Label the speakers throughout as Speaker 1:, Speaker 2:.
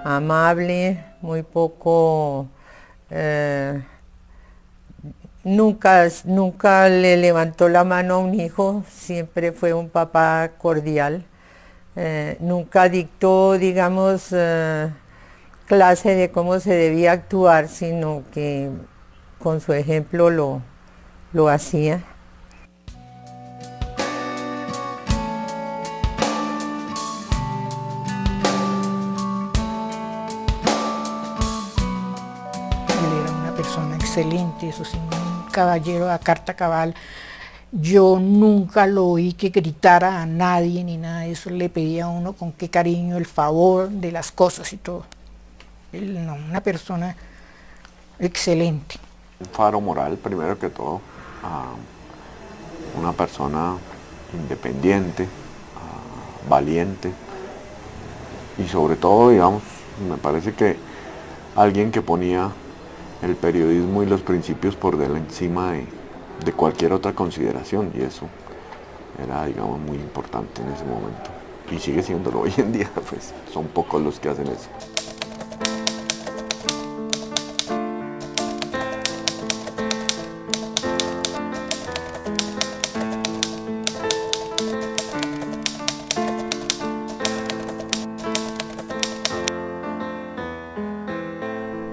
Speaker 1: amable, muy poco, eh, nunca le levantó la mano a un hijo, siempre fue un papá cordial. Nunca dictó, digamos, clase de cómo se debía actuar, sino que con su ejemplo lo hacía.
Speaker 2: Él era una persona excelente, eso sí, un caballero a carta cabal. Yo nunca lo oí que gritara a nadie ni nada de eso. Le pedía a uno con qué cariño el favor de las cosas y todo. Él no, una persona excelente.
Speaker 3: Un faro moral, primero que todo, a una persona independiente, valiente y sobre todo, digamos, me parece que alguien que ponía el periodismo y los principios por encima de cualquier otra consideración, y eso era, digamos, muy importante en ese momento y sigue siéndolo hoy en día, pues son pocos los que hacen eso.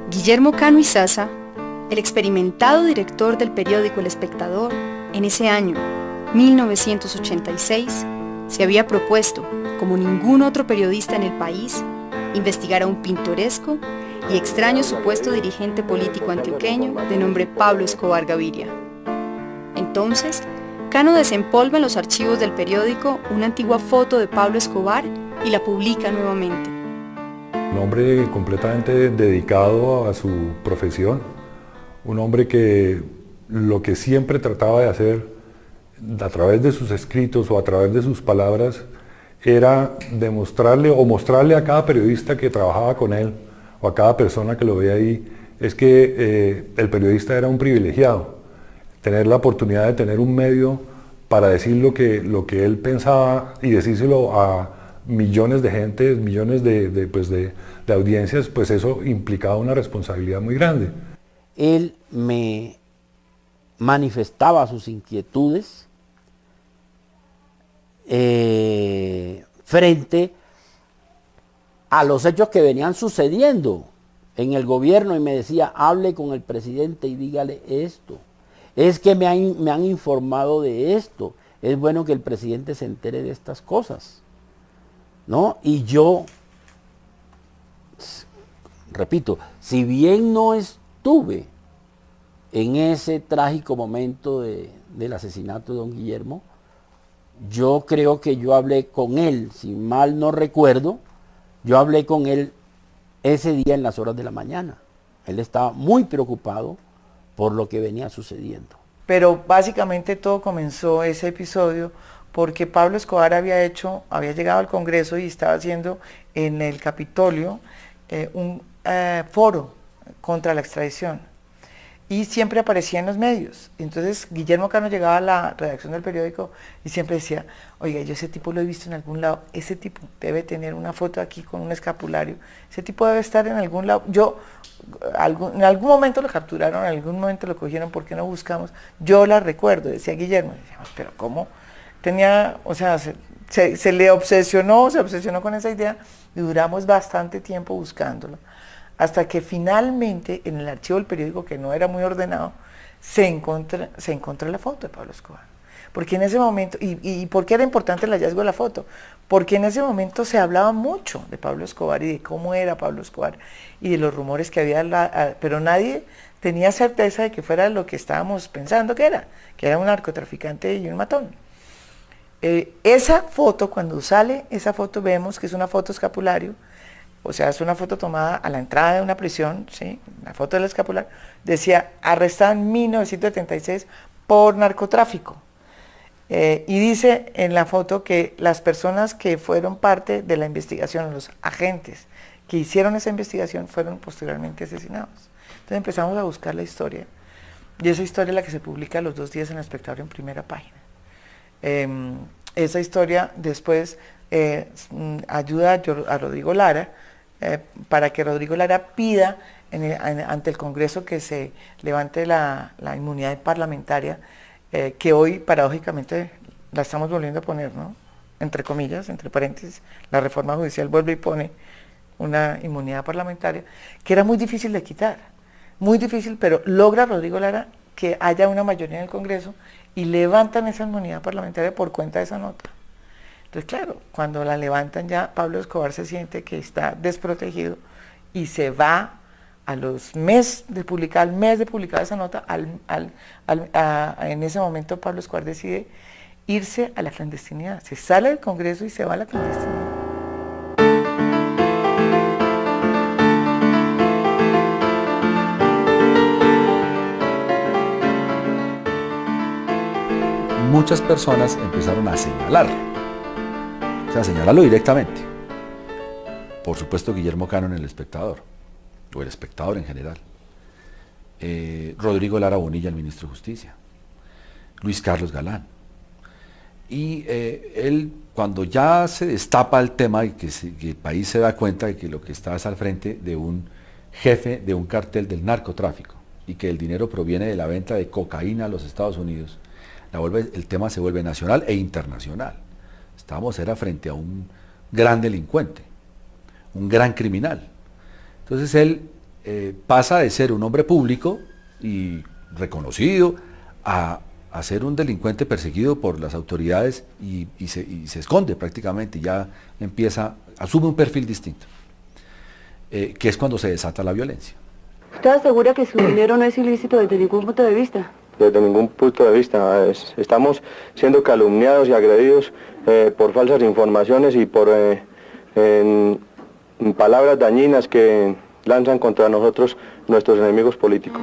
Speaker 4: Guillermo Cano Izaza, el experimentado director del periódico El Espectador, en ese año, 1986, se había propuesto, como ningún otro periodista en el país, investigar a un pintoresco y extraño supuesto dirigente político antioqueño de nombre Pablo Escobar Gaviria. Entonces, Cano desempolva en los archivos del periódico una antigua foto de Pablo Escobar y la publica nuevamente.
Speaker 5: Un hombre completamente dedicado a su profesión, un hombre que lo que siempre trataba de hacer a través de sus escritos o a través de sus palabras era demostrarle o mostrarle a cada periodista que trabajaba con él o a cada persona que lo veía ahí, es que el periodista era un privilegiado, tener la oportunidad de tener un medio para decir lo que él pensaba y decírselo a millones de gente, millones de audiencias, pues eso implicaba una responsabilidad muy grande.
Speaker 6: Él me manifestaba sus inquietudes frente a los hechos que venían sucediendo en el gobierno y me decía, hable con el presidente y dígale esto. Es que me han informado de esto. Es bueno que el presidente se entere de estas cosas, ¿no? Y yo, repito, si bien no estuve en ese trágico momento del asesinato de don Guillermo, yo creo que yo hablé con él, si mal no recuerdo, yo hablé con él ese día en las horas de la mañana. Él estaba muy preocupado por lo que venía sucediendo.
Speaker 2: Pero básicamente todo comenzó ese episodio porque Pablo Escobar había llegado al Congreso y estaba haciendo en el Capitolio un foro contra la extradición. Y siempre aparecía en los medios. Entonces Guillermo Cano llegaba a la redacción del periódico y siempre decía, oiga, yo ese tipo lo he visto en algún lado, ese tipo debe tener una foto aquí con un escapulario, ese tipo debe estar en algún lado. En algún momento lo capturaron, en algún momento lo cogieron, ¿por qué no buscamos? Yo la recuerdo, decía Guillermo, decíamos, pero ¿cómo? Tenía, o sea, se le obsesionó con esa idea y duramos bastante tiempo buscándolo. Hasta que finalmente en el archivo del periódico, que no era muy ordenado, se encontró la foto de Pablo Escobar. Porque en ese momento, y ¿por qué era importante el hallazgo de la foto? Porque en ese momento se hablaba mucho de Pablo Escobar y de cómo era Pablo Escobar y de los rumores que había, pero nadie tenía certeza de que fuera lo que estábamos pensando que era un narcotraficante y un matón. Esa foto, cuando sale esa foto, vemos que es una foto escapulario. O sea, es una foto tomada a la entrada de una prisión, ¿sí? La foto del escapular, decía, arrestado en 1976 por narcotráfico. Y dice en la foto que las personas que fueron parte de la investigación, los agentes que hicieron esa investigación, fueron posteriormente asesinados. Entonces empezamos a buscar la historia, y esa historia es la que se publica los 2 días en El Espectador en primera página. Esa historia después ayuda a Rodrigo Lara, para que Rodrigo Lara pida ante el Congreso que se levante la inmunidad parlamentaria, que hoy paradójicamente la estamos volviendo a poner, ¿no? Entre comillas, entre paréntesis, la reforma judicial vuelve y pone una inmunidad parlamentaria, que era muy difícil de quitar, muy difícil, pero logra Rodrigo Lara que haya una mayoría en el Congreso y levantan esa inmunidad parlamentaria por cuenta de esa nota. Entonces, claro, cuando la levantan ya, Pablo Escobar se siente que está desprotegido y se va a los meses de publicar, esa nota, en ese momento Pablo Escobar decide irse a la clandestinidad, se sale del Congreso y se va a la clandestinidad.
Speaker 7: Muchas personas empezaron a señalarlo, o sea, a señalarlo directamente. Por supuesto, Guillermo Cano en El Espectador, o El Espectador en general. Rodrigo Lara Bonilla, el ministro de Justicia. Luis Carlos Galán. Y él, cuando ya se destapa el tema y que el país se da cuenta de que lo que está es al frente de un jefe de un cartel del narcotráfico y que el dinero proviene de la venta de cocaína a los Estados Unidos, el tema se vuelve nacional e internacional. Era frente a un gran delincuente, un gran criminal. Entonces él pasa de ser un hombre público y reconocido a ser un delincuente perseguido por las autoridades y se esconde prácticamente, ya asume un perfil distinto, que es cuando se desata la violencia.
Speaker 8: ¿Usted asegura que su dinero no es ilícito desde ningún punto de vista?
Speaker 9: Desde ningún punto de vista. Estamos siendo calumniados y agredidos por falsas informaciones y por palabras dañinas que lanzan contra nosotros nuestros enemigos políticos.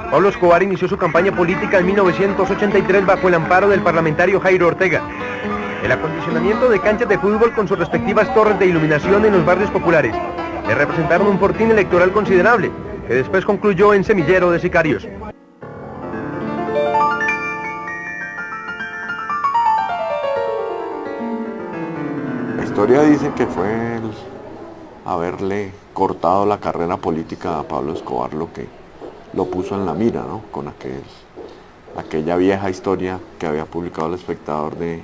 Speaker 10: Pablo Escobar inició su campaña política en 1983 bajo el amparo del parlamentario Jairo Ortega. El acondicionamiento de canchas de fútbol con sus respectivas torres de iluminación en los barrios populares le representaron un fortín electoral considerable, que después concluyó en semillero de sicarios.
Speaker 3: La historia dice que fue el haberle cortado la carrera política a Pablo Escobar lo que lo puso en la mira, ¿no? Con aquella vieja historia que había publicado El Espectador de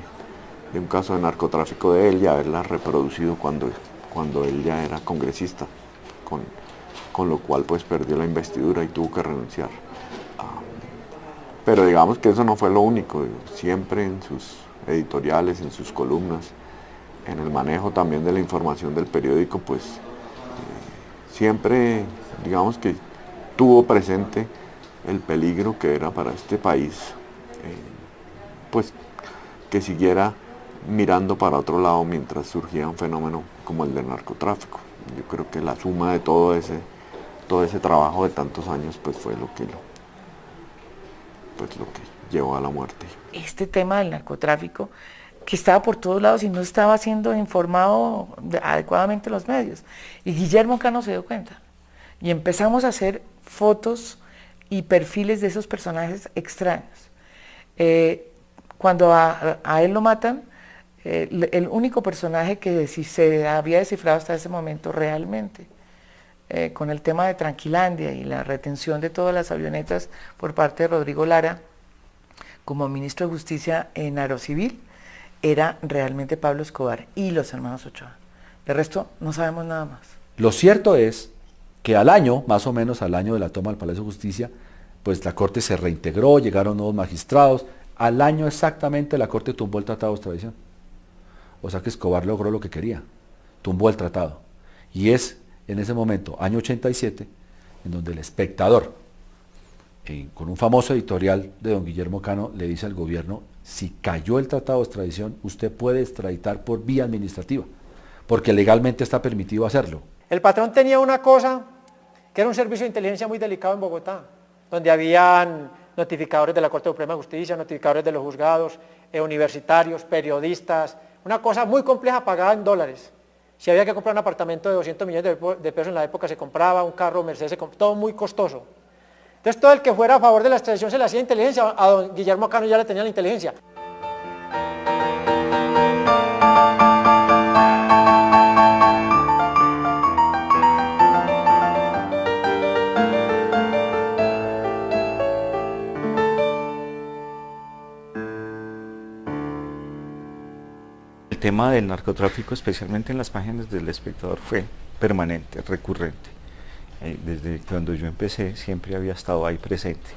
Speaker 3: un caso de narcotráfico de él y haberla reproducido cuando él ya era congresista, con lo cual pues perdió la investidura y tuvo que renunciar. Pero digamos que eso no fue lo único, siempre en sus editoriales, en sus columnas, en el manejo también de la información del periódico, pues siempre digamos que tuvo presente el peligro que era para este país, pues que siguiera mirando para otro lado mientras surgía un fenómeno como el del narcotráfico. Yo creo que la suma de todo ese trabajo de tantos años pues fue lo que llevó a la muerte.
Speaker 2: Este tema del narcotráfico que estaba por todos lados y no estaba siendo informado adecuadamente en los medios. Y Guillermo Cano se dio cuenta. Y empezamos a hacer fotos y perfiles de esos personajes extraños. Cuando a él lo matan, el único personaje que se había descifrado hasta ese momento realmente, con el tema de Tranquilandia y la retención de todas las avionetas por parte de Rodrigo Lara como ministro de Justicia en Aerocivil, era realmente Pablo Escobar y los hermanos Ochoa. De resto, no sabemos nada más.
Speaker 7: Lo cierto es que al año, más o menos al año de la toma del Palacio de Justicia, pues la Corte se reintegró, llegaron nuevos magistrados. Al año exactamente la Corte tumbó el tratado de extradición. O sea que Escobar logró lo que quería, tumbó el tratado. Y es en ese momento, año 87, en donde El Espectador, con un famoso editorial de don Guillermo Cano, le dice al gobierno: si cayó el tratado de extradición, usted puede extraditar por vía administrativa, porque legalmente está permitido hacerlo.
Speaker 11: El patrón tenía una cosa, que era un servicio de inteligencia muy delicado en Bogotá, donde habían notificadores de la Corte Suprema de Justicia, notificadores de los juzgados, universitarios, periodistas, una cosa muy compleja pagada en dólares. Si había que comprar un apartamento de 200 millones de pesos en la época, se compraba un carro Mercedes, todo muy costoso. Entonces todo el que fuera a favor de la extradición se le hacía inteligencia, a don Guillermo Cano ya le tenía la inteligencia.
Speaker 12: tema del narcotráfico, especialmente en las páginas del Espectador, fue permanente, recurrente. Desde cuando yo empecé siempre había estado ahí presente.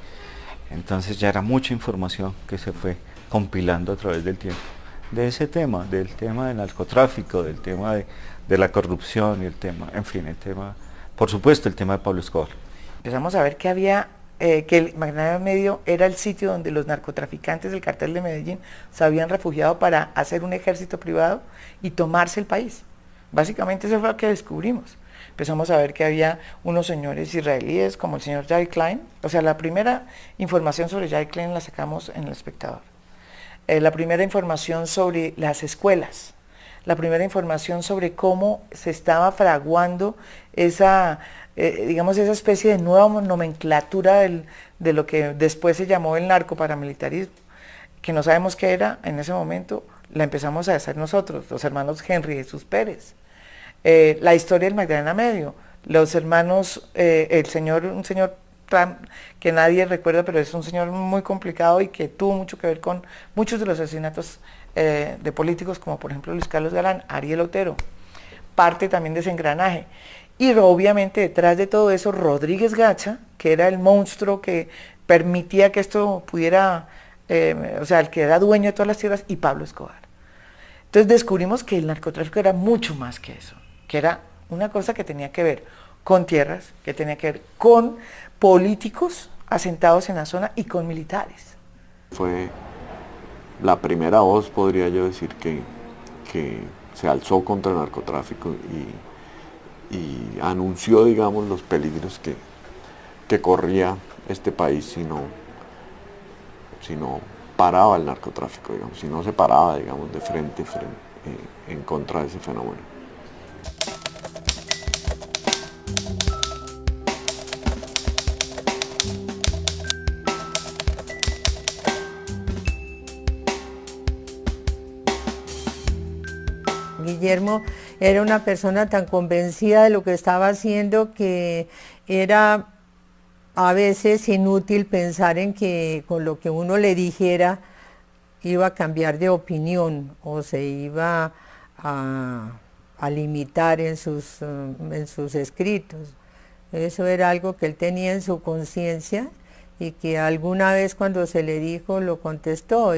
Speaker 12: Entonces ya era mucha información que se fue compilando a través del tiempo de ese tema, del tema del narcotráfico, del tema de la corrupción y el tema, en fin, el tema, por supuesto, el tema de Pablo Escobar.
Speaker 2: Empezamos a ver que había, que el Magdalena Medio era el sitio donde los narcotraficantes del cartel de Medellín se habían refugiado para hacer un ejército privado y tomarse el país. Básicamente eso fue lo que descubrimos. Empezamos a ver que había unos señores israelíes como el señor Jay Klein. O sea, la primera información sobre Jay Klein la sacamos en El Espectador. La primera información sobre las escuelas. La primera información sobre cómo se estaba fraguando esa, digamos, esa especie de nueva nomenclatura de lo que después se llamó el narcoparamilitarismo, que no sabemos qué era en ese momento, la empezamos a hacer nosotros, los hermanos Henry Jesús Pérez. La historia del Magdalena Medio, los hermanos, un señor Trump, que nadie recuerda, pero es un señor muy complicado y que tuvo mucho que ver con muchos de los asesinatos de políticos, como por ejemplo Luis Carlos Galán, Ariel Otero, parte también de ese engranaje. Y obviamente detrás de todo eso, Rodríguez Gacha, que era el monstruo que permitía que esto pudiera, o sea, el que era dueño de todas las tierras, y Pablo Escobar. Entonces descubrimos que el narcotráfico era mucho más que eso, que era una cosa que tenía que ver con tierras, que tenía que ver con políticos asentados en la zona y con militares.
Speaker 3: Fue la primera voz, podría yo decir, que se alzó contra el narcotráfico y anunció, digamos, los peligros que corría este país si no paraba el narcotráfico, digamos, si no se paraba, digamos, de frente en contra de ese fenómeno.
Speaker 1: Guillermo era una persona tan convencida de lo que estaba haciendo que era a veces inútil pensar en que con lo que uno le dijera iba a cambiar de opinión o se iba a limitar en sus escritos. Eso era algo que él tenía en su conciencia y que alguna vez cuando se le dijo lo contestó,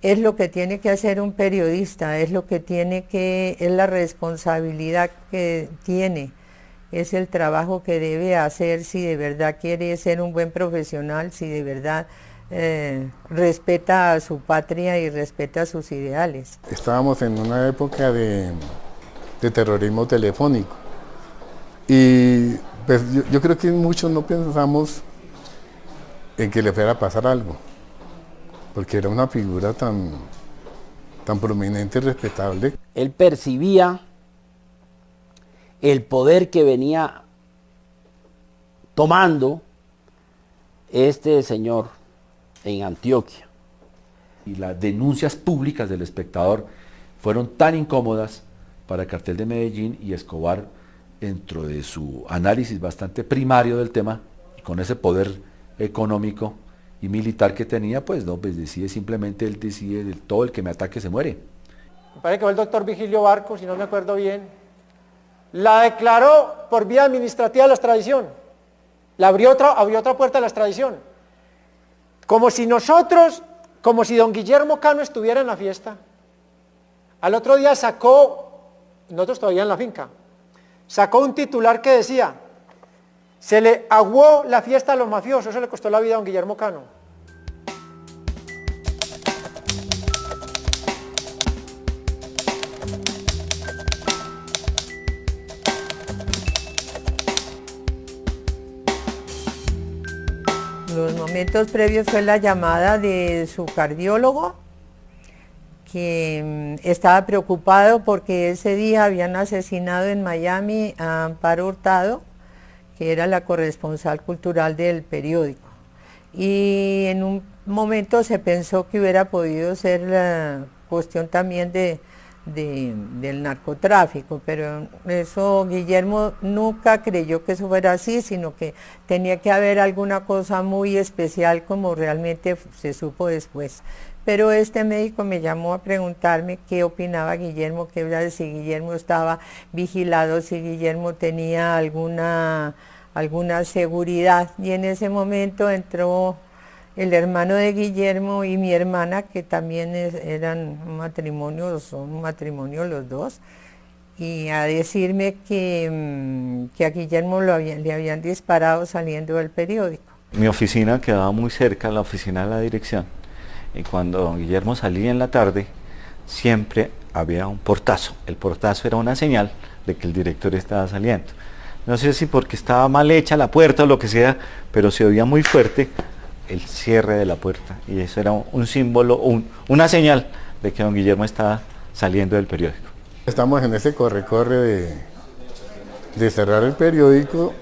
Speaker 1: es lo que tiene que hacer un periodista, es la responsabilidad que tiene, es el trabajo que debe hacer si de verdad quiere ser un buen profesional, si de verdad respeta a su patria y respeta sus ideales.
Speaker 13: Estábamos en una época de terrorismo telefónico y pues, yo creo que muchos no pensamos en que le fuera a pasar algo, porque era una figura tan prominente y respetable.
Speaker 6: Él percibía el poder que venía tomando este señor en Antioquia.
Speaker 7: Y las denuncias públicas del Espectador fueron tan incómodas para el cartel de Medellín, y Escobar, dentro de su análisis bastante primario del tema, con ese poder económico y militar que tenía, pues no, pues él decide, todo el que me ataque se muere.
Speaker 11: Me parece que fue el doctor Vigilio Barco, si no me acuerdo bien, la declaró por vía administrativa de la extradición, la abrió otra puerta a la extradición, como si don Guillermo Cano estuviera en la fiesta. Al otro día nosotros todavía en la finca, sacó un titular que decía: se le aguó la fiesta a los mafiosos, eso le costó la vida a don Guillermo Cano.
Speaker 1: Los momentos previos fue la llamada de su cardiólogo, que estaba preocupado porque ese día habían asesinado en Miami a Amparo Hurtado, que era la corresponsal cultural del periódico. Y en un momento se pensó que hubiera podido ser la cuestión también del narcotráfico, pero eso Guillermo nunca creyó que eso fuera así, sino que tenía que haber alguna cosa muy especial, como realmente se supo después. pero este médico me llamó a preguntarme qué opinaba Guillermo, si Guillermo estaba vigilado, si Guillermo tenía alguna seguridad, y en ese momento entró el hermano de Guillermo y mi hermana, que también eran un matrimonio, son un matrimonio los dos, y a decirme que a Guillermo le habían disparado saliendo del periódico.
Speaker 12: Mi oficina quedaba muy cerca a la oficina de la dirección, y cuando don Guillermo salía en la tarde, siempre había un portazo. El portazo era una señal de que el director estaba saliendo. No sé si porque estaba mal hecha la puerta o lo que sea, pero se oía muy fuerte el cierre de la puerta, y eso era un símbolo, una señal de que don Guillermo estaba saliendo del periódico.
Speaker 13: Estamos en ese corre-corre de cerrar el periódico,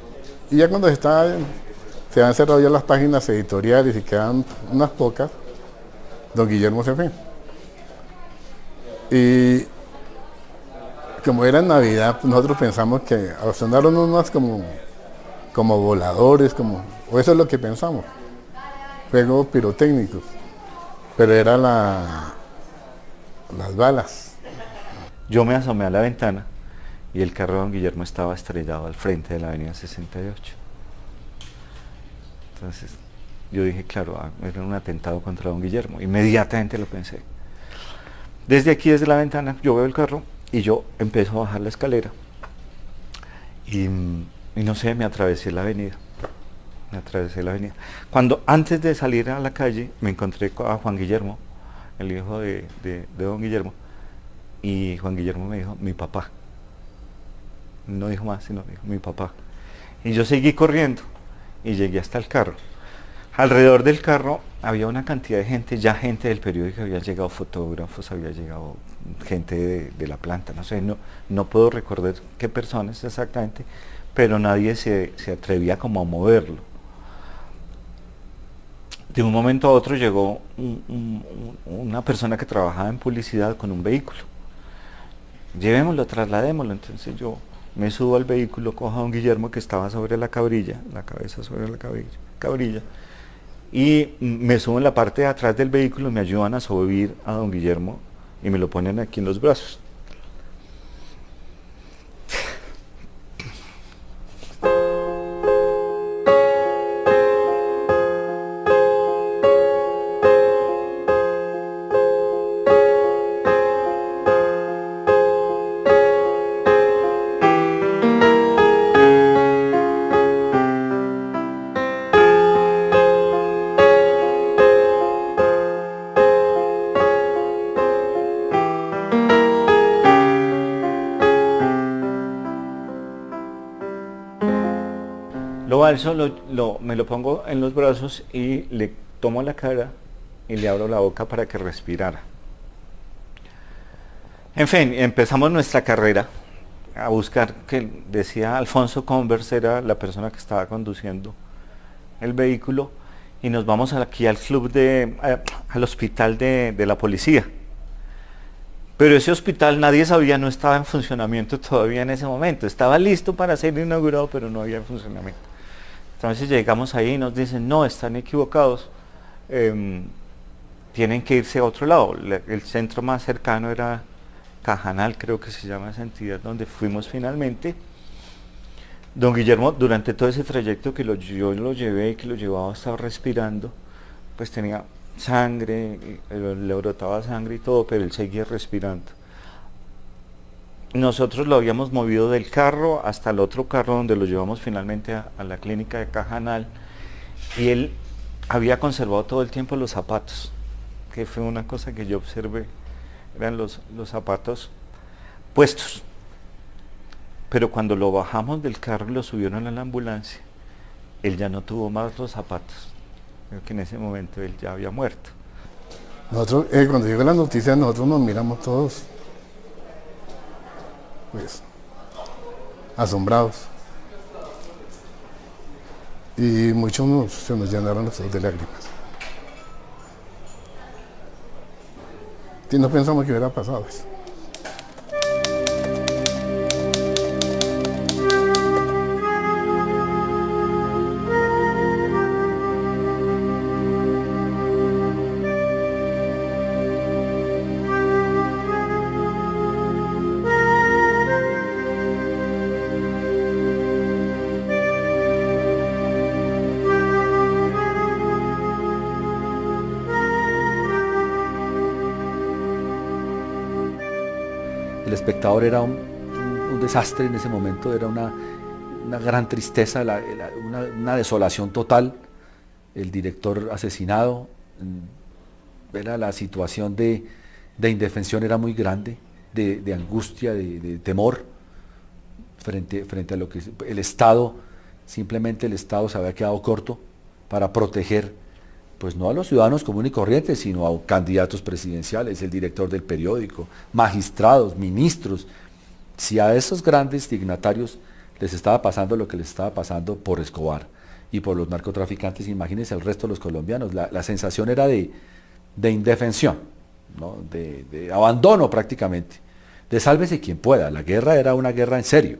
Speaker 13: y ya cuando se han cerrado ya las páginas editoriales y quedan unas pocas, don Guillermo se fue. Y como era Navidad, pues nosotros pensamos que sonaron unas como voladores, o eso es lo que pensamos, fuegos pirotécnicos, pero era las balas.
Speaker 12: Yo me asomé a la ventana y el carro de don Guillermo estaba estrellado al frente de la avenida 68. Entonces yo dije, claro, era un atentado contra don Guillermo. Inmediatamente lo pensé. Desde aquí, desde la ventana, yo veo el carro y yo empiezo a bajar la escalera. Y no sé, me atravesé la avenida. Cuando antes de salir a la calle me encontré a Juan Guillermo, el hijo de don Guillermo, y Juan Guillermo me dijo, mi papá. No dijo más, sino dijo, mi papá. Y yo seguí corriendo y llegué hasta el carro. Alrededor del carro había una cantidad de gente, ya gente del periódico, había llegado fotógrafos, había llegado gente de la planta, no sé, no puedo recordar qué personas exactamente, pero nadie se atrevía como a moverlo. De un momento a otro llegó una persona que trabajaba en publicidad con un vehículo. Llevémoslo, trasladémoslo. Entonces yo me subo al vehículo, cojo a don Guillermo, que estaba sobre la cabrilla, la cabeza sobre la cabrilla, y me subo en la parte de atrás del vehículo, me ayudan a subir a don Guillermo y me lo ponen aquí en los brazos. Lo alzo, me lo pongo en los brazos y le tomo la cara y le abro la boca para que respirara. En fin, empezamos nuestra carrera a buscar, que decía Alfonso Converse, era la persona que estaba conduciendo el vehículo, y nos vamos aquí al al hospital de la policía. Pero ese hospital, nadie sabía, no estaba en funcionamiento todavía en ese momento. Estaba listo para ser inaugurado, pero no había funcionamiento. Entonces llegamos ahí y nos dicen, no, están equivocados, tienen que irse a otro lado. El centro más cercano era Cajanal, creo que se llama esa entidad, donde fuimos finalmente. Don Guillermo, durante todo ese trayecto que yo lo llevé y que lo llevaba, estaba respirando, pues tenía sangre, le brotaba sangre y todo, pero él seguía respirando. Nosotros lo habíamos movido del carro hasta el otro carro donde lo llevamos finalmente a la clínica de Cajanal, y él había conservado todo el tiempo los zapatos, que fue una cosa que yo observé, eran los zapatos puestos. Pero cuando lo bajamos del carro y lo subieron a la ambulancia, él ya no tuvo más los zapatos. Creo que en ese momento él ya había muerto.
Speaker 13: Nosotros, cuando llegó la noticia, nosotros nos miramos todos, pues, asombrados. Y muchos se nos llenaron los ojos de lágrimas. Y no pensamos que hubiera pasado eso.
Speaker 7: Espectador era un desastre en ese momento, era una gran tristeza, una desolación total, el director asesinado, era la situación de indefensión era muy grande, de angustia, de temor frente a lo que el Estado, simplemente el Estado se había quedado corto para proteger, pues no a los ciudadanos comunes y corrientes, sino a candidatos presidenciales, el director del periódico, magistrados, ministros. Si a esos grandes dignatarios les estaba pasando lo que les estaba pasando por Escobar y por los narcotraficantes, imagínense el resto de los colombianos, la sensación era de indefensión, ¿no? de abandono prácticamente, de sálvese quien pueda. La guerra era una guerra en serio,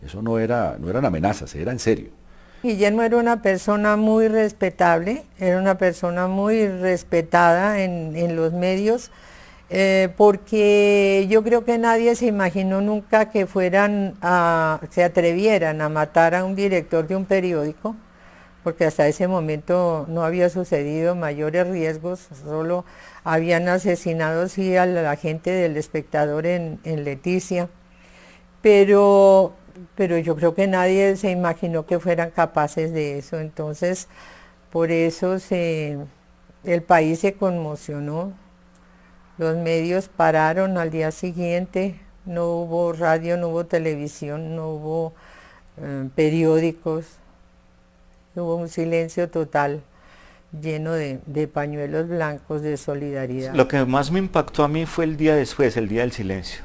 Speaker 7: eso no eran amenazas, era en serio.
Speaker 1: Guillermo era una persona muy respetable, era una persona muy respetada en los medios, porque yo creo que nadie se imaginó nunca que se atrevieran a matar a un director de un periódico, porque hasta ese momento no había sucedido mayores riesgos, solo habían asesinado sí a la gente del Espectador en Leticia, pero yo creo que nadie se imaginó que fueran capaces de eso. Entonces por eso el país se conmocionó, los medios pararon al día siguiente, no hubo radio, no hubo televisión, no hubo periódicos, hubo un silencio total, lleno de pañuelos blancos de solidaridad.
Speaker 12: Lo que más me impactó a mí fue el día después, el día del silencio.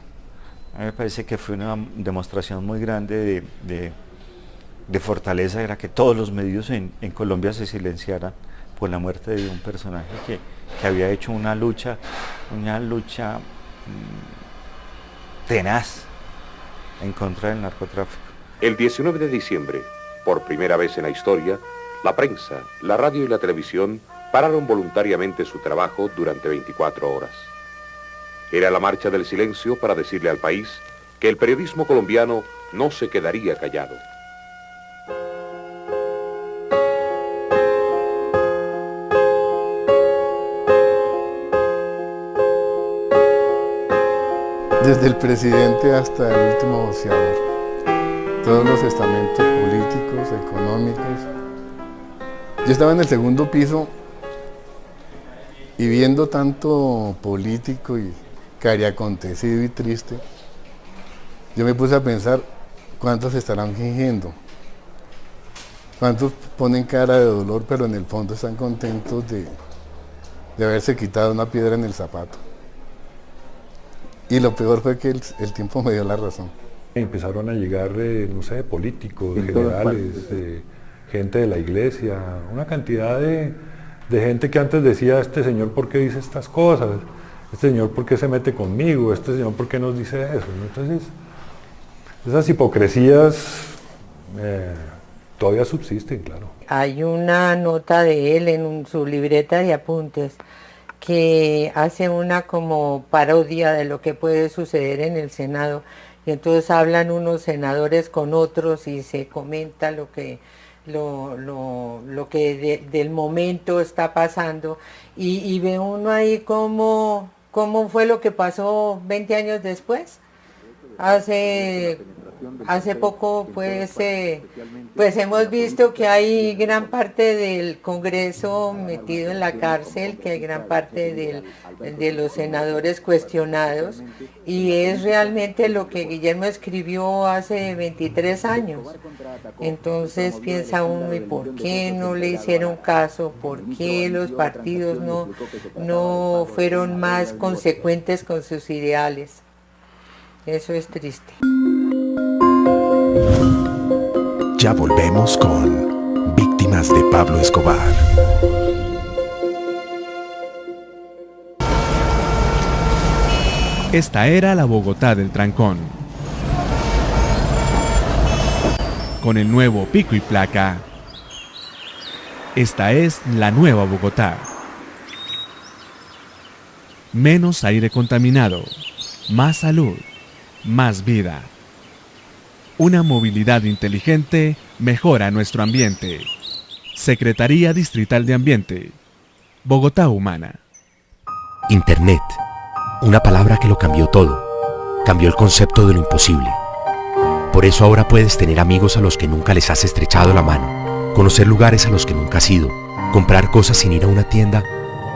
Speaker 12: A mí me parece que fue una demostración muy grande de fortaleza, era que todos los medios en Colombia se silenciaran por la muerte de un personaje que había hecho una lucha tenaz en contra del narcotráfico.
Speaker 14: El 19 de diciembre, por primera vez en la historia, la prensa, la radio y la televisión pararon voluntariamente su trabajo durante 24 horas. Era la marcha del silencio para decirle al país que el periodismo colombiano no se quedaría callado.
Speaker 13: Desde el presidente hasta el último boxeador, todos los estamentos políticos, económicos. Yo estaba en el segundo piso y viendo tanto político y cari acontecido y triste, yo me puse a pensar cuántos estarán fingiendo, cuántos ponen cara de dolor, pero en el fondo están contentos de haberse quitado una piedra en el zapato. Y lo peor fue que el tiempo me dio la razón.
Speaker 5: Empezaron a llegar, no sé, políticos, generales, gente de la iglesia, una cantidad de gente que antes decía, este señor ¿por qué dice estas cosas? Este señor ¿por qué se mete conmigo? Este señor ¿por qué nos dice eso? Entonces, esas hipocresías todavía subsisten, claro.
Speaker 1: Hay una nota de él en su libreta de apuntes que hace una como parodia de lo que puede suceder en el Senado, y entonces hablan unos senadores con otros y se comenta lo que del momento está pasando, y ve uno ahí cómo fue lo que pasó 20 años después. Hace poco pues hemos visto que hay gran parte del Congreso metido en la cárcel, que hay gran parte de los senadores cuestionados, y es realmente lo que Guillermo escribió hace 23 años. Entonces piensa uno, ¿y por qué no le hicieron caso? ¿Por qué los partidos no fueron más consecuentes con sus ideales? Eso es triste.
Speaker 15: Ya volvemos con Víctimas de Pablo Escobar.
Speaker 16: Esta era la Bogotá del trancón. Con el nuevo pico y placa. Esta es la nueva Bogotá. Menos aire contaminado, más salud, más vida. Una movilidad inteligente mejora nuestro ambiente. Secretaría Distrital de Ambiente. Bogotá Humana.
Speaker 15: Internet. Una palabra que lo cambió todo.
Speaker 17: cambió el concepto de lo imposible. Por eso ahora puedes tener amigos a los que nunca les has estrechado la mano, conocer lugares a los que nunca has ido, comprar cosas sin ir a una tienda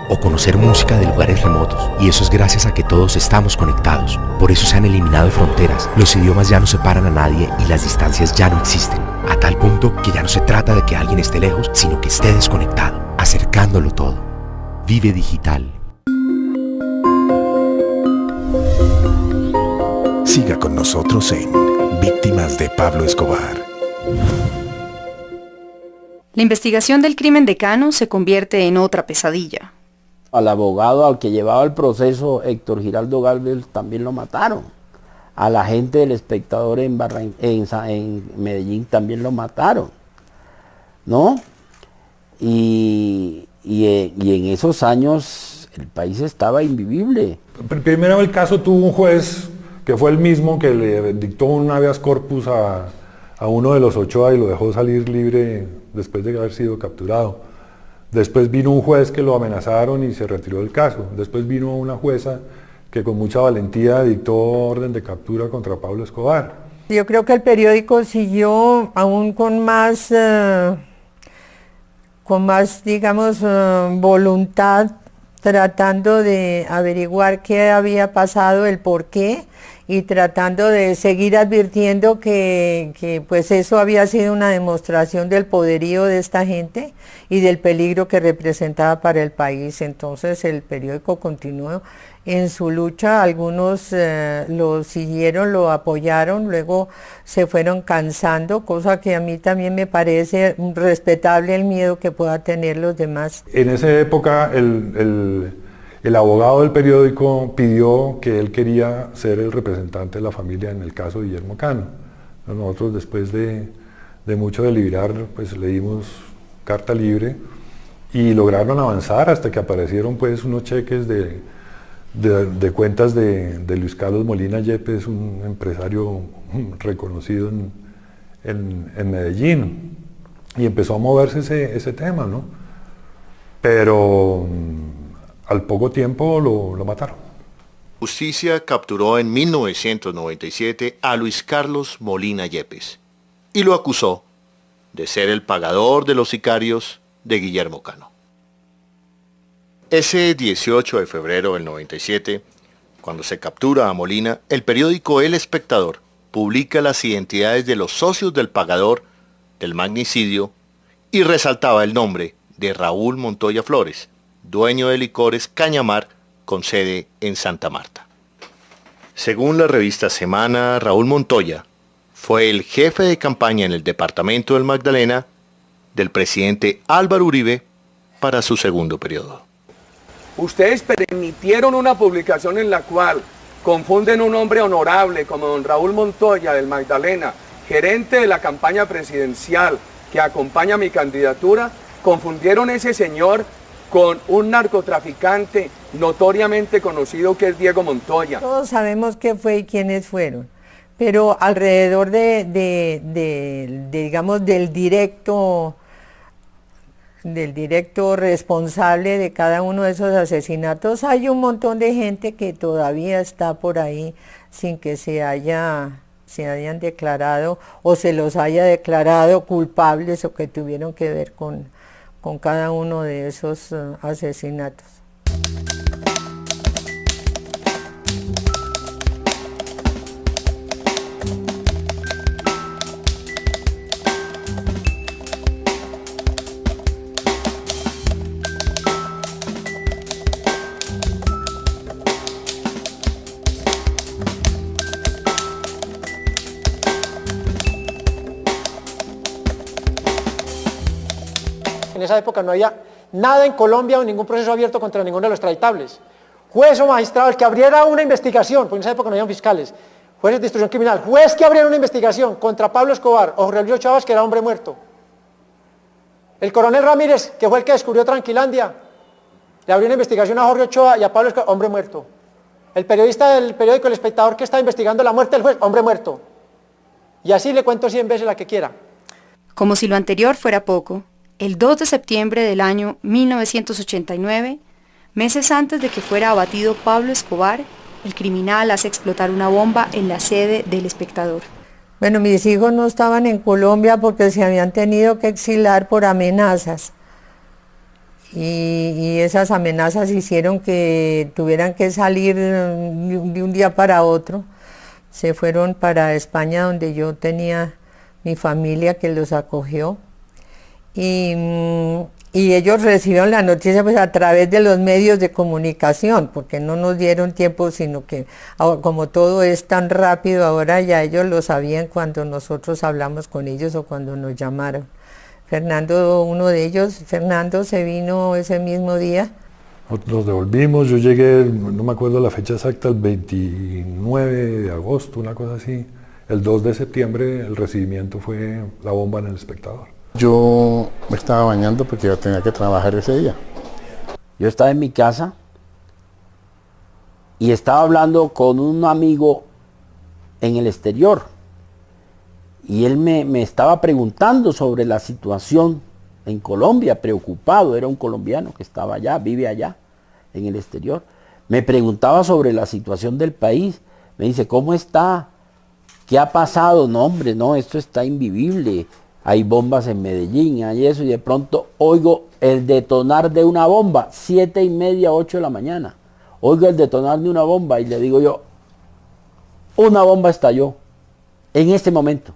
Speaker 17: o conocer música de lugares remotos. Y eso es gracias a que todos estamos conectados. Por eso se han eliminado fronteras, los idiomas ya no separan a nadie y las distancias ya no existen. A tal punto que ya no se trata de que alguien esté lejos, sino que esté desconectado, acercándolo todo. Vive digital.
Speaker 15: Siga con nosotros en Víctimas de Pablo Escobar.
Speaker 4: La investigación del crimen de Cano se convierte en otra pesadilla.
Speaker 6: Al abogado al que llevaba el proceso, Héctor Giraldo Galvez, también lo mataron. A la gente del Espectador en Medellín también lo mataron, ¿no? Y en esos años el país estaba invivible.
Speaker 5: Primero el caso tuvo un juez que fue el mismo que le dictó un habeas corpus a uno de los Ochoa y lo dejó salir libre después de haber sido capturado. Después vino un juez que lo amenazaron y se retiró del caso. Después vino una jueza que con mucha valentía dictó orden de captura contra Pablo Escobar.
Speaker 1: Yo creo que el periódico siguió aún con más digamos, voluntad, tratando de averiguar qué había pasado, el por qué, y tratando de seguir advirtiendo que pues eso había sido una demostración del poderío de esta gente y del peligro que representaba para el país. Entonces el periódico continuó en su lucha, algunos lo siguieron, lo apoyaron, luego se fueron cansando, cosa que a mí también me parece respetable el miedo que puedan tener los demás.
Speaker 5: En esa época el abogado del periódico pidió que él quería ser el representante de la familia en el caso de Guillermo Cano. Nosotros después de mucho deliberar, pues le dimos carta libre y lograron avanzar hasta que aparecieron pues unos cheques de cuentas de Luis Carlos Molina Yepes, un empresario reconocido en Medellín, y empezó a moverse ese tema, ¿no? Pero al poco tiempo lo mataron.
Speaker 18: Justicia capturó en 1997 a Luis Carlos Molina Yepes y lo acusó de ser el pagador de los sicarios de Guillermo Cano. Ese 18 de febrero del 97, cuando se captura a Molina, el periódico El Espectador publica las identidades de los socios del pagador del magnicidio y resaltaba el nombre de Raúl Montoya Flores, dueño de licores Cañamar con sede en Santa Marta. Según la revista Semana, Raúl Montoya fue el jefe de campaña en el departamento del Magdalena del presidente Álvaro Uribe para su segundo periodo.
Speaker 19: Ustedes permitieron una publicación en la cual confunden un hombre honorable como don Raúl Montoya del Magdalena, gerente de la campaña presidencial que acompaña mi candidatura, confundieron ese señor con un narcotraficante notoriamente conocido que es Diego Montoya.
Speaker 1: Todos sabemos qué fue y quiénes fueron, pero alrededor digamos, del directo responsable de cada uno de esos asesinatos hay un montón de gente que todavía está por ahí sin que se hayan declarado o se los haya declarado culpables o que tuvieron que ver con cada uno de esos asesinatos.
Speaker 11: En esa época no había nada en Colombia o ningún proceso abierto contra ninguno de los extraditables. Juez o magistrado, el que abriera una investigación, porque en esa época no había fiscales, jueces de instrucción criminal, juez que abriera una investigación contra Pablo Escobar o Jorge Luis Chávez, que era hombre muerto. El coronel Ramírez, que fue el que descubrió Tranquilandia, le abrió una investigación a Jorge Ochoa y a Pablo Escobar, hombre muerto. El periodista del periódico El Espectador que está investigando la muerte del juez, hombre muerto. Y así le cuento 100 veces la que quiera.
Speaker 4: Como si lo anterior fuera poco, el 2 de septiembre del año 1989, meses antes de que fuera abatido Pablo Escobar, el criminal hace explotar una bomba en la sede del Espectador.
Speaker 1: Bueno, mis hijos no estaban en Colombia porque se habían tenido que exilar por amenazas. Y esas amenazas hicieron que tuvieran que salir de un día para otro. Se fueron para España, donde yo tenía mi familia que los acogió. Y ellos recibieron la noticia pues a través de los medios de comunicación, porque no nos dieron tiempo, sino que como todo es tan rápido ahora, ya ellos lo sabían cuando nosotros hablamos con ellos o cuando nos llamaron. Fernando, uno de ellos, Fernando, se vino ese mismo día.
Speaker 5: Nos devolvimos, yo llegué, no me acuerdo la fecha exacta, el 29 de agosto, una cosa así. El 2 de septiembre el recibimiento fue la bomba en el Espectador.
Speaker 13: Yo me estaba bañando porque yo tenía que trabajar ese día.
Speaker 6: Yo estaba en mi casa y estaba hablando con un amigo en el exterior. Y él me estaba preguntando sobre la situación en Colombia, preocupado, era un colombiano que estaba allá, vive allá, en el exterior. Me preguntaba sobre la situación del país, me dice, ¿cómo está? ¿Qué ha pasado? No, hombre, no, esto está invivible, hay bombas en Medellín, hay eso, y de pronto oigo el detonar de una bomba, 7:30, 8 de la mañana. Oigo el detonar de una bomba y le digo yo, una bomba estalló en este momento.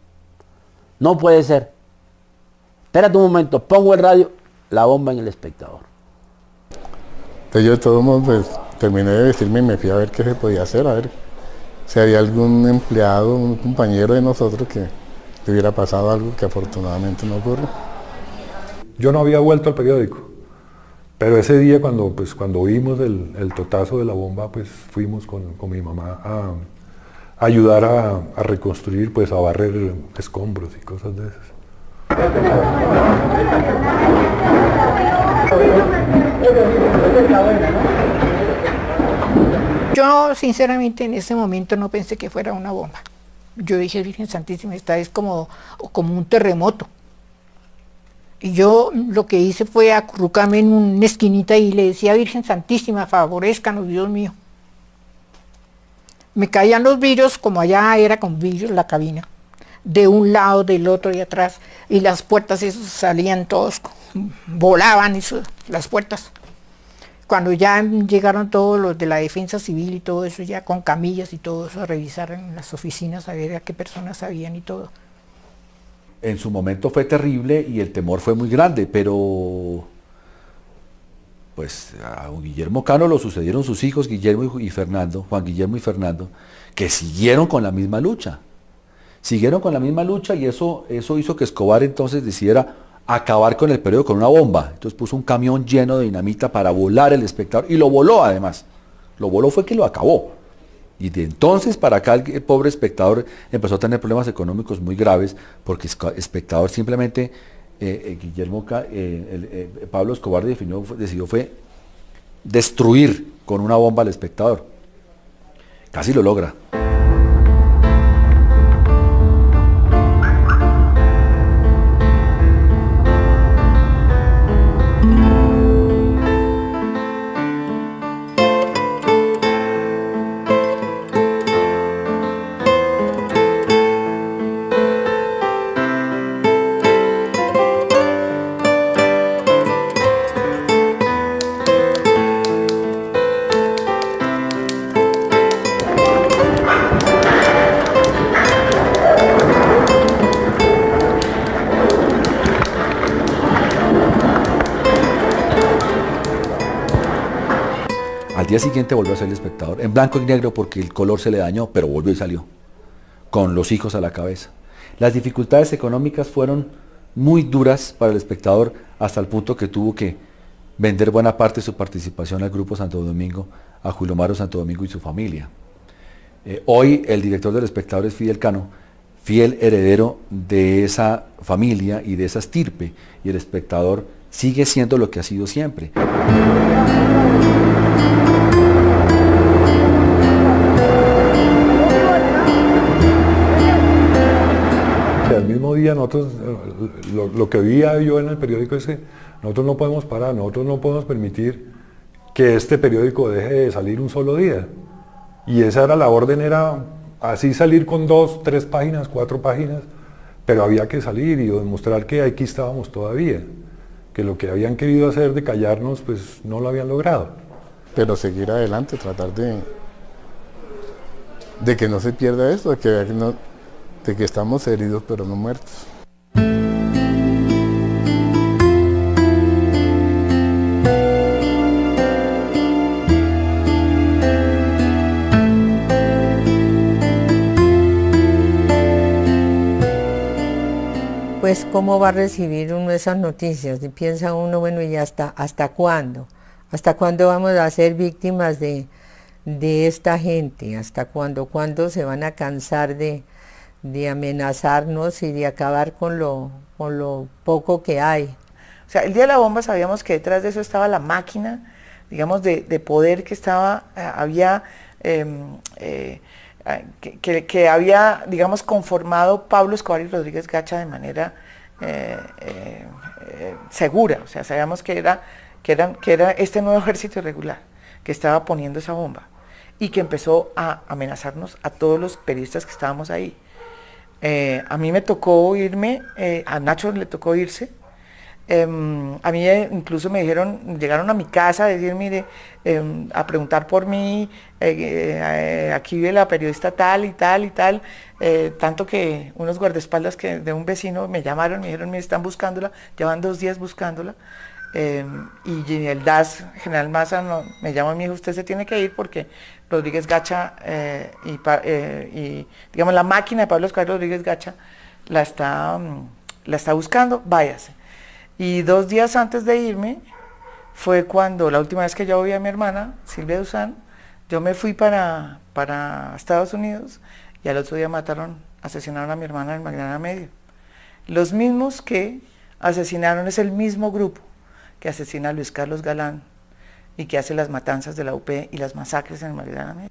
Speaker 6: No puede ser. Espérate un momento, pongo el radio, la bomba en el Espectador.
Speaker 13: Entonces yo de todos modos pues, terminé de vestirme y me fui a ver qué se podía hacer, a ver si había algún empleado, un compañero de nosotros que le hubiera pasado algo que afortunadamente no ocurrió.
Speaker 5: Yo no había vuelto al periódico, pero ese día cuando oímos el totazo de la bomba, pues fuimos con mi mamá a ayudar a reconstruir, pues a barrer escombros y cosas de esas.
Speaker 20: Yo sinceramente en ese momento no pensé que fuera una bomba. Yo dije, Virgen Santísima, esta es como un terremoto. Y yo lo que hice fue acurrucarme en una esquinita y le decía, Virgen Santísima, favorézcanos, Dios mío. Me caían los vidrios, como allá era con vidrios la cabina, de un lado, del otro y atrás, y las puertas esos salían todos, volaban eso, las puertas. Cuando ya llegaron todos los de la defensa civil y todo eso, ya con camillas y todo eso, a revisar en las oficinas, a ver a qué personas habían y todo.
Speaker 7: En su momento fue terrible y el temor fue muy grande, pero pues a Guillermo Cano lo sucedieron sus hijos Guillermo y Fernando, Juan Guillermo y Fernando, que siguieron con la misma lucha. Siguieron con la misma lucha y eso hizo que Escobar entonces decidiera acabar con el periódico con una bomba. Entonces puso un camión lleno de dinamita para volar el Espectador y lo voló además. Lo voló fue que lo acabó. Y de entonces para acá el pobre Espectador empezó a tener problemas económicos muy graves porque Espectador simplemente, Pablo Escobar decidió fue destruir con una bomba al Espectador. Casi lo logra. Al día siguiente volvió a ser el Espectador, en blanco y negro porque el color se le dañó, pero volvió y salió, con los hijos a la cabeza. Las dificultades económicas fueron muy duras para el Espectador, hasta el punto que tuvo que vender buena parte de su participación al Grupo Santo Domingo, a Julio Mario Santo Domingo y su familia. Hoy el director del Espectador es Fidel Cano, fiel heredero de esa familia y de esa estirpe, y el Espectador sigue siendo lo que ha sido siempre.
Speaker 5: Al mismo día nosotros, lo que veía yo en el periódico ese, nosotros no podemos parar, nosotros no podemos permitir que este periódico deje de salir un solo día. Y esa era la orden, era así salir con 2, 3 páginas, 4 páginas, pero había que salir y demostrar que aquí estábamos todavía, que lo que habían querido hacer de callarnos, pues no lo habían logrado.
Speaker 13: Pero seguir adelante, tratar de que no se pierda esto, de que estamos heridos pero no muertos.
Speaker 1: Pues cómo va a recibir uno esas noticias, y piensa uno, bueno, ¿y hasta cuándo? ¿Hasta cuándo vamos a ser víctimas de esta gente? ¿Hasta cuándo? ¿Cuándo se van a cansar de amenazarnos y de acabar con lo poco que hay?
Speaker 2: O sea, el día de la bomba sabíamos que detrás de eso estaba la máquina, digamos, de poder que había, que había, digamos, conformado Pablo Escobar y Rodríguez Gacha de manera segura. O sea, sabíamos que era este nuevo ejército irregular que estaba poniendo esa bomba y que empezó a amenazarnos a todos los periodistas que estábamos ahí. A mí me tocó irme, a Nacho le tocó irse. A mí incluso me dijeron, llegaron a mi casa a decir, mire, a preguntar por mí, aquí vive la periodista tal y tal y tal, tanto que unos guardaespaldas de un vecino me llamaron, me dijeron, mire, están buscándola, llevan 2 días buscándola, y el DAS, General Maza, me llama y me dijo, usted se tiene que ir porque Rodríguez Gacha y digamos la máquina de Pablo Escobar Rodríguez Gacha la está buscando, váyase. Y 2 días antes de irme fue cuando, la última vez que yo vi a mi hermana, Silvia Duzán, yo me fui para Estados Unidos y al otro día asesinaron a mi hermana en Magdalena Medio. Los mismos que asesinaron es el mismo grupo que asesina a Luis Carlos Galán y que hace las matanzas de la UP y las masacres en Magdalena Medio.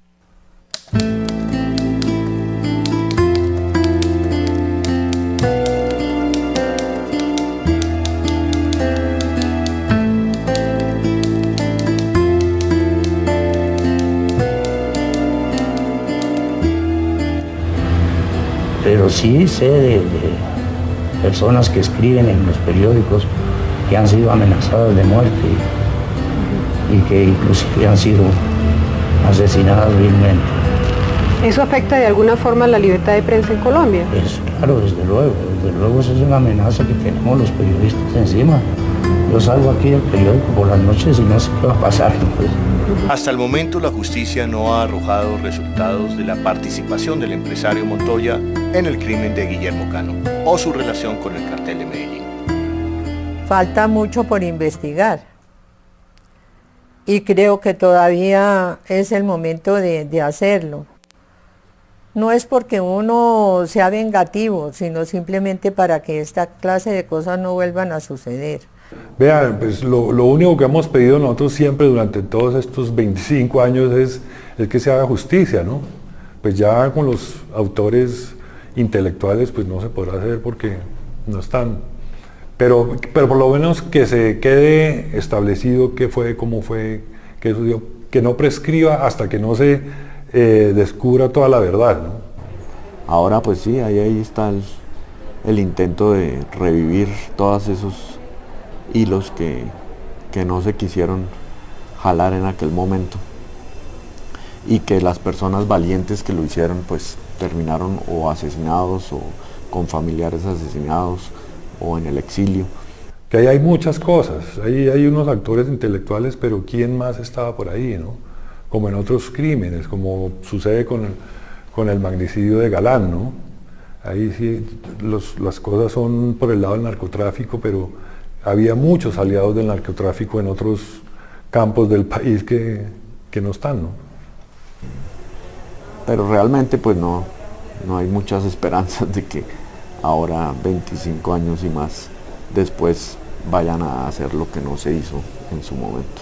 Speaker 21: Pero sí sé de personas que escriben en los periódicos que han sido amenazadas de muerte y que inclusive han sido asesinadas vilmente.
Speaker 8: ¿Eso afecta de alguna forma la libertad de prensa en Colombia?
Speaker 21: Pues claro, desde luego esa es una amenaza que tenemos los periodistas encima. Yo salgo aquí del periódico por las noches y no sé qué va a pasar. Pues.
Speaker 18: Hasta el momento la justicia no ha arrojado resultados de la participación del empresario Montoya en el crimen de Guillermo Cano o su relación con el cartel de Medellín.
Speaker 1: Falta mucho por investigar y creo que todavía es el momento de hacerlo. No es porque uno sea vengativo, sino simplemente para que esta clase de cosas no vuelvan a suceder.
Speaker 5: Vean, pues lo único que hemos pedido nosotros siempre durante todos estos 25 años es que se haga justicia, ¿no? Pues ya con los autores intelectuales pues no se podrá hacer porque no están. Pero por lo menos que se quede establecido qué fue, cómo fue, qué sucedió, que no prescriba hasta que no se descubra toda la verdad, ¿no?
Speaker 3: Ahora pues sí, ahí está el intento de revivir todos esos hilos que no se quisieron jalar en aquel momento y que las personas valientes que lo hicieron pues terminaron o asesinados o con familiares asesinados o en el exilio.
Speaker 5: Que ahí hay muchas cosas, hay unos actores intelectuales, pero ¿quién más estaba por ahí, no? Como en otros crímenes, como sucede con el magnicidio de Galán, ¿no? Ahí sí las cosas son por el lado del narcotráfico, pero había muchos aliados del narcotráfico en otros campos del país que no están, ¿no?
Speaker 3: Pero realmente pues no hay muchas esperanzas de que ahora 25 años y más después vayan a hacer lo que no se hizo en su momento.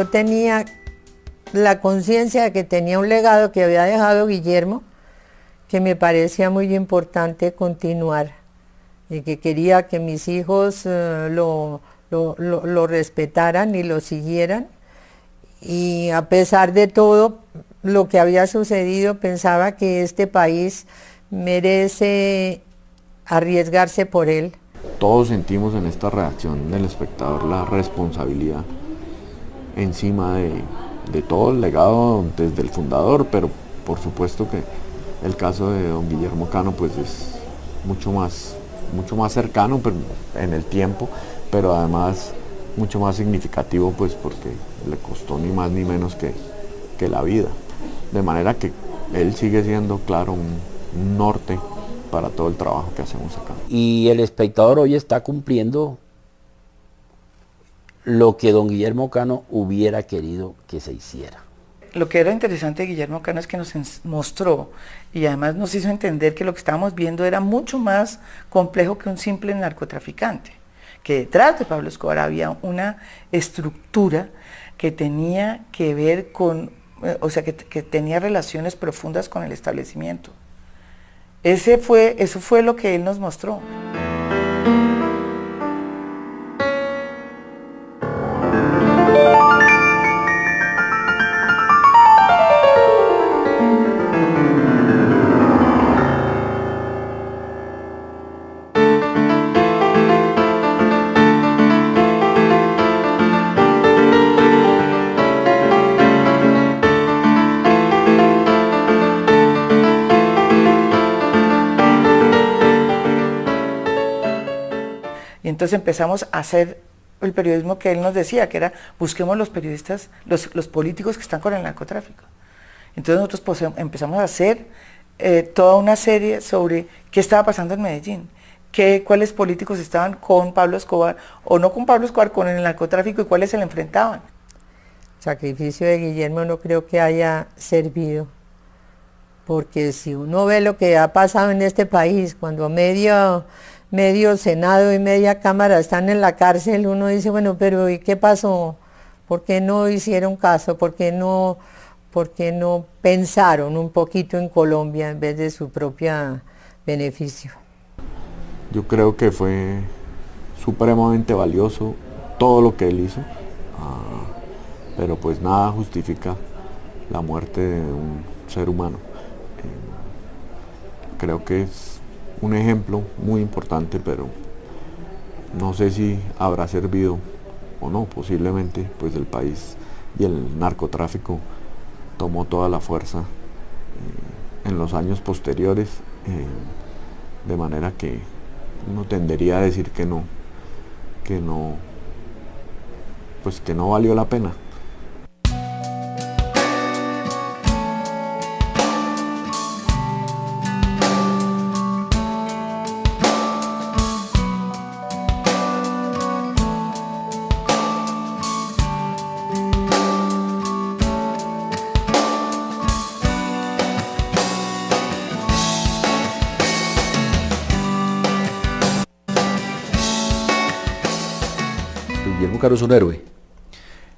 Speaker 1: yo tenía la conciencia de que tenía un legado que había dejado Guillermo, que me parecía muy importante continuar y que quería que mis hijos lo respetaran y lo siguieran. Y a pesar de todo lo que había sucedido, pensaba que este país merece arriesgarse por él.
Speaker 3: Todos sentimos en esta reacción del espectador la responsabilidad encima de todo el legado desde el fundador, pero por supuesto que el caso de don Guillermo Cano pues es mucho más cercano pero en el tiempo, pero además mucho más significativo pues porque le costó ni más ni menos que la vida. De manera que él sigue siendo, claro, un norte para todo el trabajo que hacemos acá.
Speaker 6: Y el espectador hoy está cumpliendo lo que don Guillermo Cano hubiera querido que se hiciera.
Speaker 2: Lo que era interesante de Guillermo Cano es que nos mostró y además nos hizo entender que lo que estábamos viendo era mucho más complejo que un simple narcotraficante, que detrás de Pablo Escobar había una estructura que tenía que ver con, o sea, que tenía relaciones profundas con el establecimiento. Eso fue lo que él nos mostró. Entonces empezamos a hacer el periodismo que él nos decía, que era busquemos los periodistas, los políticos que están con el narcotráfico. Entonces nosotros pues, empezamos a hacer toda una serie sobre qué estaba pasando en Medellín, cuáles políticos estaban con Pablo Escobar, o no con Pablo Escobar, con el narcotráfico y cuáles se le enfrentaban.
Speaker 1: El sacrificio de Guillermo no creo que haya servido, porque si uno ve lo que ha pasado en este país, cuando medio Senado y media Cámara están en la cárcel, uno dice, bueno, pero ¿y qué pasó? ¿Por qué no hicieron caso? ¿Por qué no pensaron un poquito en Colombia en vez de su propio beneficio?
Speaker 3: Yo creo que fue supremamente valioso todo lo que él hizo, pero pues nada justifica la muerte de un ser humano. Creo que es un ejemplo muy importante, pero no sé si habrá servido o no. Posiblemente pues el país y el narcotráfico tomó toda la fuerza en los años posteriores, de manera que uno tendería a decir que no valió la pena.
Speaker 7: Guillermo Cano es un héroe.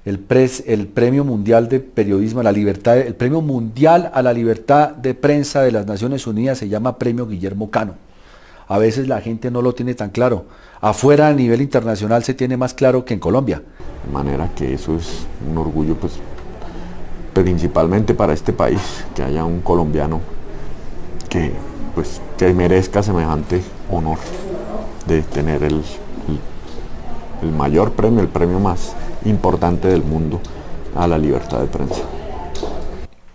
Speaker 7: El Premio Mundial de Periodismo a la Libertad, el Premio Mundial a la Libertad de Prensa de las Naciones Unidas se llama Premio Guillermo Cano. A veces la gente no lo tiene tan claro. Afuera a nivel internacional se tiene más claro que en Colombia.
Speaker 3: De manera que eso es un orgullo, pues, principalmente para este país, que haya un colombiano que merezca semejante honor de tener el mayor premio, el premio más importante del mundo a la libertad de prensa.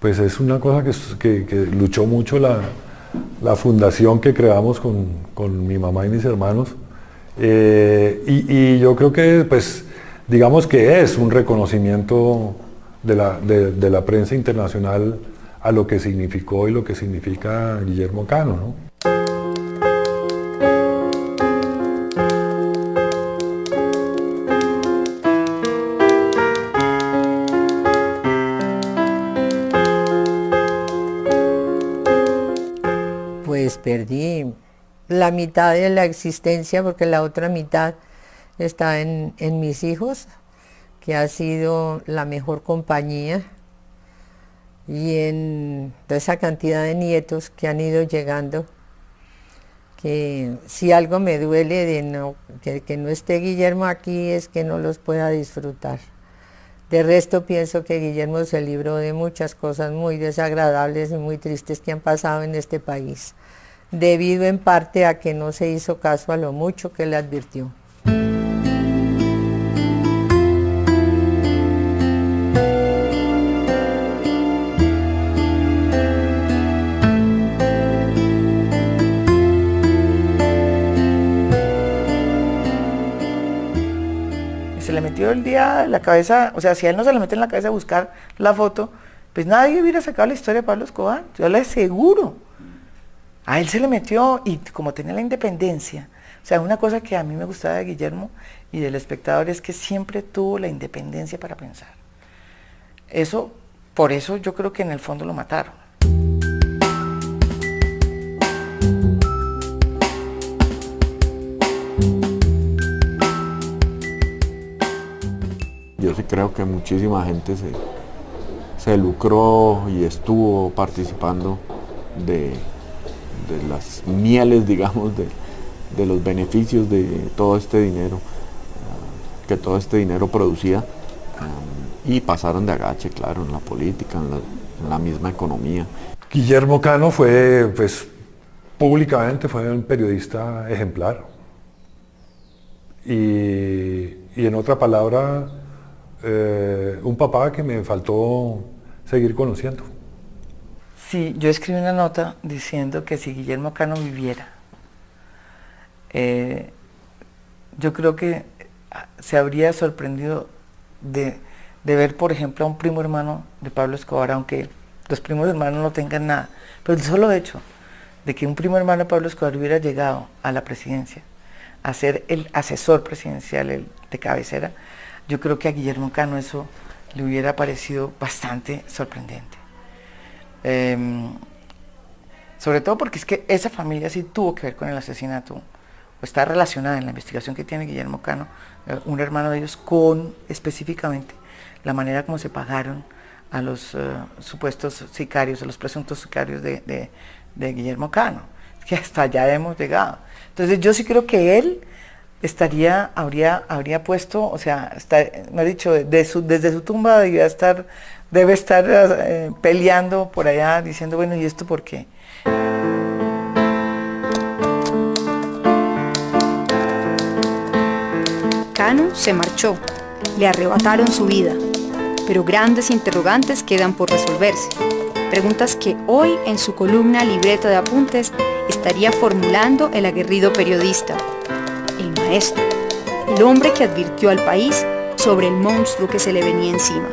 Speaker 5: Pues es una cosa que luchó mucho la fundación que creamos con mi mamá y mis hermanos, y yo creo que pues digamos que es un reconocimiento de la prensa internacional a lo que significó y lo que significa Guillermo Cano, ¿no?
Speaker 1: Pues perdí la mitad de la existencia porque la otra mitad está en mis hijos, que ha sido la mejor compañía, y en toda esa cantidad de nietos que han ido llegando, que si algo me duele de que no esté Guillermo aquí es que no los pueda disfrutar. De resto pienso que Guillermo se libró de muchas cosas muy desagradables y muy tristes que han pasado en este país, debido en parte a que no se hizo caso a lo mucho que le advirtió.
Speaker 2: Se le metió el día en la cabeza, o sea, si a él no se le mete en la cabeza buscar la foto, pues nadie hubiera sacado la historia de Pablo Escobar, yo le aseguro. A él se le metió, y como tenía la independencia, o sea, una cosa que a mí me gustaba de Guillermo y del espectador es que siempre tuvo la independencia para pensar. Eso, por eso yo creo que en el fondo lo mataron.
Speaker 3: Yo sí creo que muchísima gente se lucró y estuvo participando de las mieles, digamos, de los beneficios de todo este dinero, que todo este dinero producía, y pasaron de agache, claro, en la política, en la misma economía.
Speaker 5: Guillermo Cano fue, pues, públicamente fue un periodista ejemplar. Y en otra palabra, un papá que me faltó seguir conociendo.
Speaker 2: Sí, yo escribí una nota diciendo que si Guillermo Cano viviera, yo creo que se habría sorprendido de ver, por ejemplo, a un primo hermano de Pablo Escobar, aunque los primos hermanos no tengan nada, pero el solo hecho de que un primo hermano de Pablo Escobar hubiera llegado a la presidencia, a ser el asesor presidencial, el de cabecera, yo creo que a Guillermo Cano eso le hubiera parecido bastante sorprendente. Sobre todo porque es que esa familia sí tuvo que ver con el asesinato, o está relacionada en la investigación que tiene Guillermo Cano, un hermano de ellos, con específicamente la manera como se pagaron a los supuestos sicarios, a los presuntos sicarios de Guillermo Cano, que hasta allá hemos llegado. Entonces yo sí creo que él habría puesto, o sea, me ha dicho, desde su tumba debe estar peleando por allá, diciendo, bueno, ¿y esto por qué?
Speaker 4: Cano se marchó, le arrebataron su vida, pero grandes interrogantes quedan por resolverse. Preguntas que hoy en su columna Libreta de Apuntes estaría formulando el aguerrido periodista, el maestro, el hombre que advirtió al país sobre el monstruo que se le venía encima.